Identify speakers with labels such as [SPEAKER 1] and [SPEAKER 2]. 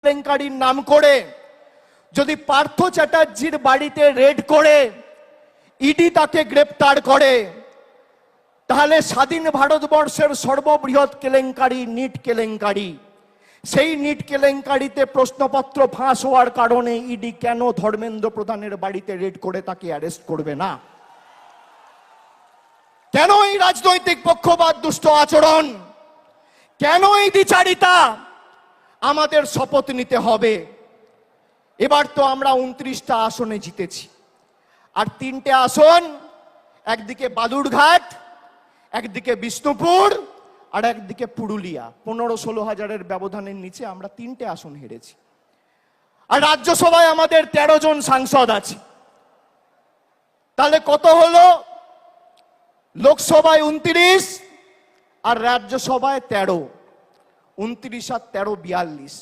[SPEAKER 1] কেলেঙ্কারির নাম করে যদি পার্থ চ্যাটার্জির বাড়িতে রেড করে ইডি তাকে গ্রেপ্তার করে, তাহলে স্বাধীন ভারতবর্ষের সর্ববৃহৎ কেলেঙ্কারি নিট কেলেঙ্কারি, সেই নিট কেলেঙ্কারিতে প্রশ্নপত্র ফাঁস হওয়ার কারণে ইডি কেন ধর্মেন্দ্র প্রধানের বাড়িতে রেড করে তাকে অ্যারেস্ট করবে না? কেন এই রাজনৈতিক পক্ষপাত, দুষ্ট আচরণ, কেন এই দ্বিচারিতা? আমাদের শপথ নিতে হবে। এবার তো আমরা 29টা আসনে জিতেছি, আর 3টে আসন, একদিকে বালুরঘাট, একদিকে বিষ্ণুপুর, আর একদিকে পুরুলিয়া, 15-16 হাজারের ব্যবধানের নিচে আমরা 3টে আসন হেরেছি। আর রাজ্যসভায় আমাদের 13 জন সাংসদ আছে, তাহলে কত হলো? লোকসভায় 29 আর রাজ্যসভায় 13, 29 আর 13 42।